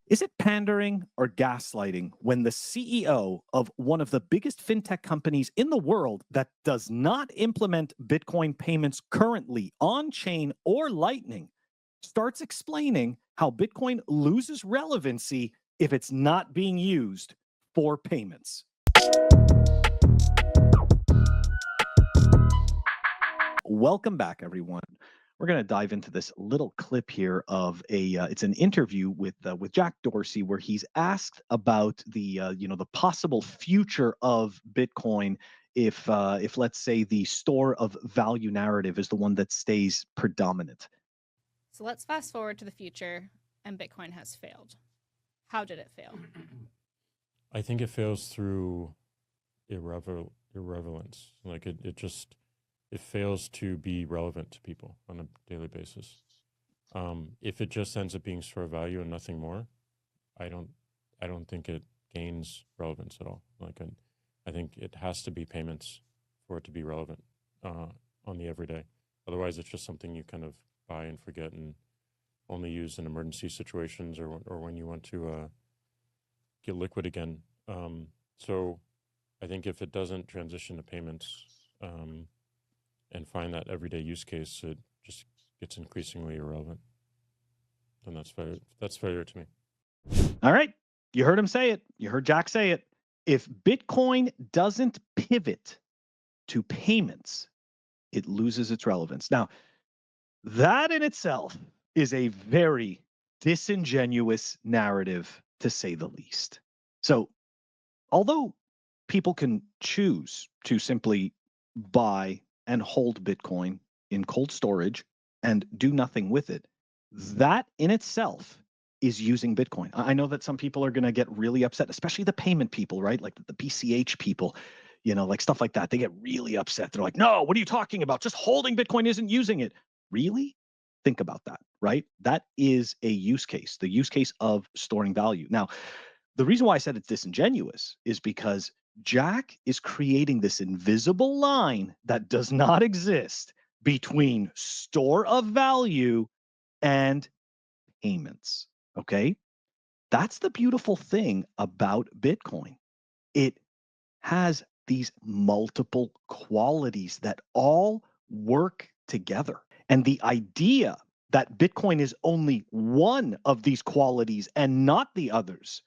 Is it pandering or gaslighting when the CEO of one of the biggest fintech companies in the world that does not implement Bitcoin payments currently on chain or Lightning starts explaining how Bitcoin loses relevancy if it's not being used for payments? Welcome back, everyone. We're going to dive into this little clip here of it's an interview with Jack Dorsey, where he's asked about the possible future of Bitcoin if let's say the store of value narrative is the one that stays predominant. So let's fast forward to the future, and Bitcoin has failed. How did it fail? I think it fails through irrelevance. Like it fails to be relevant to people on a daily basis. If it just ends up being store of value and nothing more, I don't think it gains relevance at all. I think it has to be payments for it to be relevant on the everyday. Otherwise, it's just something you kind of buy and forget and only use in emergency situations or when you want to get liquid again. So I think if it doesn't transition to payments and find that everyday use case, it just gets increasingly irrelevant. And that's failure to me. All right. You heard him say it. You heard Jack say it. If Bitcoin doesn't pivot to payments, it loses its relevance. Now, that in itself is a very disingenuous narrative, to say the least. So, although people can choose to simply buy and hold Bitcoin in cold storage and do nothing with it, that in itself is using Bitcoin. I know that some people are going to get really upset, especially the payment people, right? Like the BCH people, like stuff like that. They get really upset. They're like, no, what are you talking about? Just holding Bitcoin isn't using it. Really? Think about that, right? That is a use case, the use case of storing value. Now, the reason why I said it's disingenuous is because Jack is creating this invisible line that does not exist between store of value and payments. Okay. That's the beautiful thing about Bitcoin. It has these multiple qualities that all work together. And the idea that Bitcoin is only one of these qualities and not the others,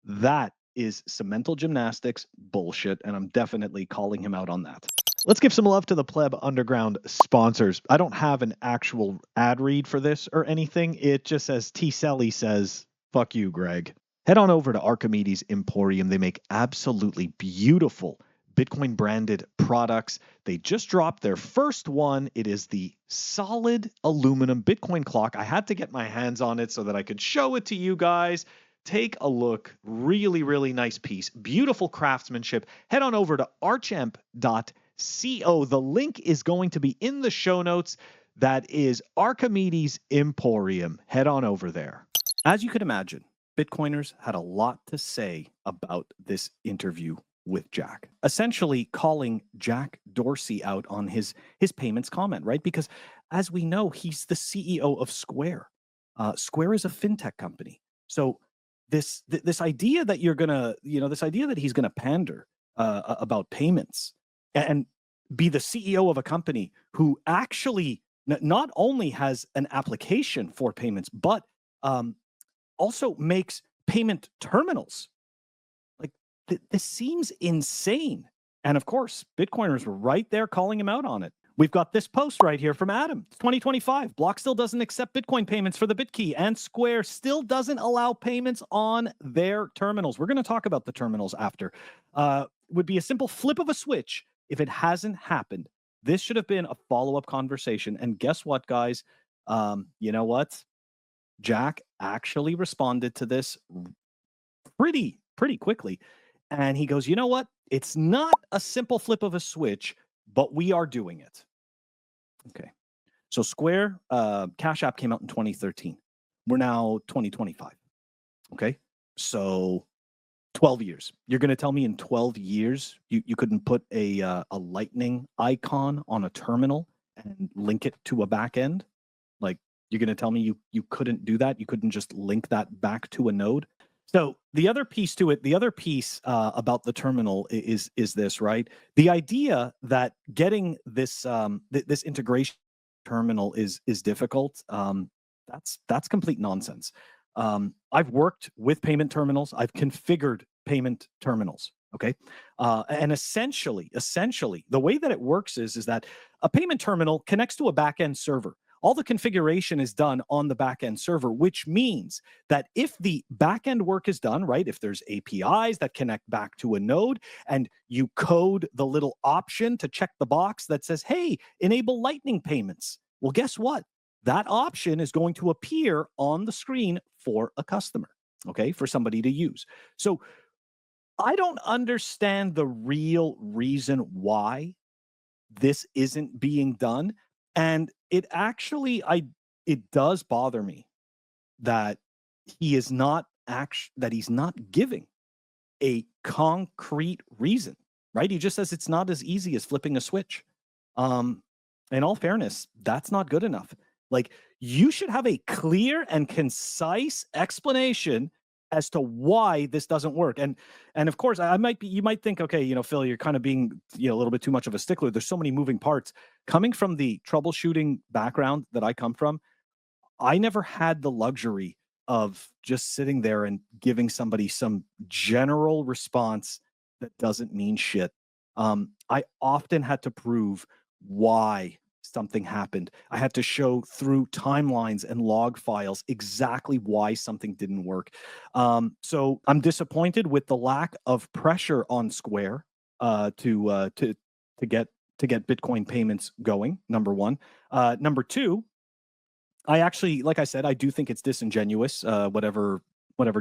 that is some mental gymnastics bullshit. And I'm definitely calling him out on that. Let's give some love to the Pleb Underground sponsors. I don't have an actual ad read for this or anything. It just says T. Selly says, fuck you, Greg. Head on over to Archimedes Emporium. They make absolutely beautiful Bitcoin branded products. They just dropped their first one. It is the solid aluminum Bitcoin clock. I had to get my hands on it so that I could show it to you guys. Take a look. Really, really nice piece. Beautiful craftsmanship. Head on over to archamp.co. The link is going to be in the show notes. That is Archimedes Emporium. Head on over there. As you could imagine, Bitcoiners had a lot to say about this interview with Jack, essentially calling Jack Dorsey out on his payments comment, right? Because as we know, he's the CEO of Square. Square is a fintech company. So this idea that you're gonna, this idea that he's gonna pander about payments and be the CEO of a company who actually not only has an application for payments, but also makes payment terminals. Like this seems insane. And of course, Bitcoiners were right there calling him out on it. We've got this post right here from Adam. It's 2025. Block still doesn't accept Bitcoin payments for the BitKey, and Square still doesn't allow payments on their terminals. We're going to talk about the terminals after. Would be a simple flip of a switch if it hasn't happened. This should have been a follow-up conversation. And guess what, guys? You know what? Jack actually responded to this pretty quickly. And he goes, you know what? It's not a simple flip of a switch, but we are doing it. Okay. So Square, cashapp came out in 2013. We're now 2025. Okay. So 12 years. You're going to tell me in 12 years, you couldn't put a lightning icon on a terminal and link it to a back end? Like, You're going to tell me you couldn't do that? You couldn't just link that back to a node? So the other piece to it, the other piece about the terminal is this, right? The idea that getting this this integration terminal is difficult. That's complete nonsense. I've worked with payment terminals. I've configured payment terminals. Okay, and essentially, the way that it works is that a payment terminal connects to a backend server. All the configuration is done on the backend server, which means that if the backend work is done, right, if there's APIs that connect back to a node and you code the little option to check the box that says, hey, enable Lightning payments. Well, guess what? That option is going to appear on the screen for a customer, okay, for somebody to use. So I don't understand the real reason why this isn't being done. And it actually, it does bother me that he's not giving a concrete reason, right? He just says it's not as easy as flipping a switch. In all fairness, that's not good enough. Like, you should have a clear and concise explanation as to why this doesn't work. And of course, you might think, okay, Phil, you're kind of being, a little bit too much of a stickler. There's so many moving parts. Coming from the troubleshooting background that I come from, I never had the luxury of just sitting there and giving somebody some general response that doesn't mean shit. I often had to prove why something happened. I had to show through timelines and log files exactly why something didn't work. So I'm disappointed with the lack of pressure on Square to get Bitcoin payments going. Number one. Number two, I actually, like I said, I do think it's disingenuous. Whatever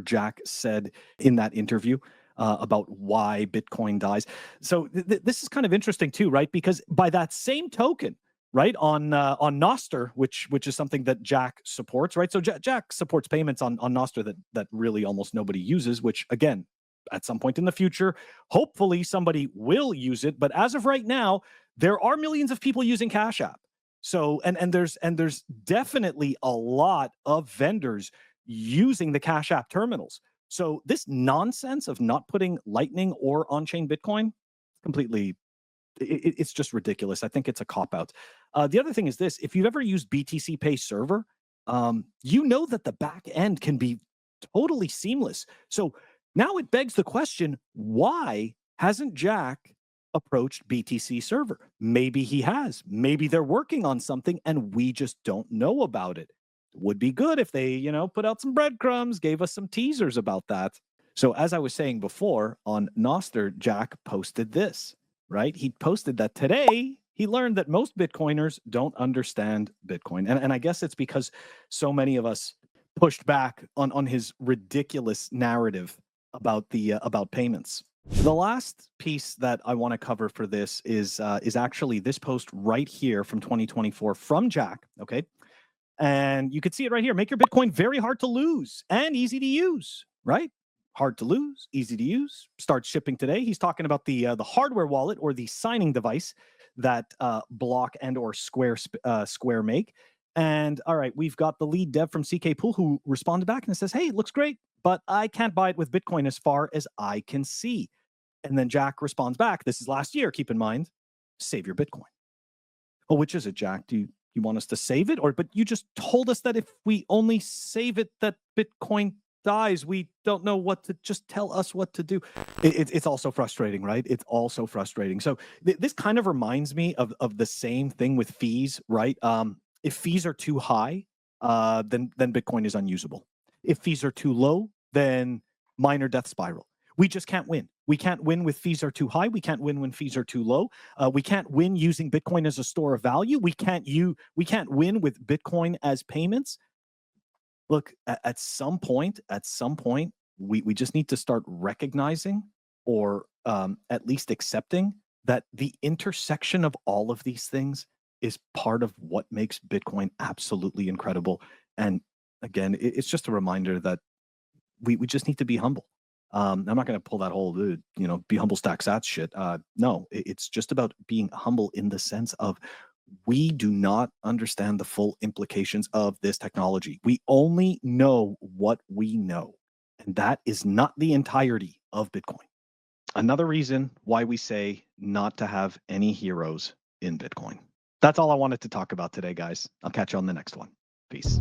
Jack said in that interview about why Bitcoin dies. So this is kind of interesting too, right? Because by that same token, right, on Nostr, which is something that Jack supports, right? So Jack supports payments on Nostr that really almost nobody uses, which again, at some point in the future, hopefully somebody will use it. But as of right now, there are millions of people using cashapp. So and there's definitely a lot of vendors using the cashapp terminals. So this nonsense of not putting Lightning or on-chain Bitcoin, completely, it's just ridiculous. I think it's a cop-out. The other thing is this: if you've ever used btcpayserver, you know that the back end can be totally seamless. So now it begs the question: why hasn't Jack approached BTC server? Maybe he has. Maybe they're working on something and we just don't know about it. Would be good if they, put out some breadcrumbs, gave us some teasers about that. So as I was saying before, on Nostr, Jack posted this, right? He posted that today he learned that most Bitcoiners don't understand Bitcoin. And I guess it's because so many of us pushed back on his ridiculous narrative about about payments. The last piece that I want to cover for this is actually this post right here from 2024 from Jack, okay? And you can see it right here. Make your Bitcoin very hard to lose and easy to use, right? Hard to lose, easy to use. Starts shipping today. He's talking about the hardware wallet or the signing device that Block and or Square make. And all right, we've got the lead dev from CK Pool who responded back and says, hey, it looks great, but I can't buy it with Bitcoin as far as I can see. And then Jack responds back, this is last year, keep in mind, save your Bitcoin. Oh, which is it, Jack? Do you want us to save it? But you just told us that if we only save it, that Bitcoin dies. We don't know what to, just tell us what to do. It's also frustrating, right? It's also frustrating. So this kind of reminds me of the same thing with fees, right? If fees are too high, then Bitcoin is unusable. If fees are too low, then minor death spiral. We just can't win. We can't win with fees are too high. We can't win when fees are too low. We can't win using Bitcoin as a store of value. We can't win with Bitcoin as payments. Look, at some point, we just need to start recognizing or at least accepting that the intersection of all of these things is part of what makes Bitcoin absolutely incredible. And again, it's just a reminder that we just need to be humble. I'm not going to pull that whole, be humble, stack sats shit. No, it's just about being humble in the sense of we do not understand the full implications of this technology. We only know what we know, and that is not the entirety of Bitcoin. Another reason why we say not to have any heroes in Bitcoin. That's all I wanted to talk about today, guys. I'll catch you on the next one. Peace.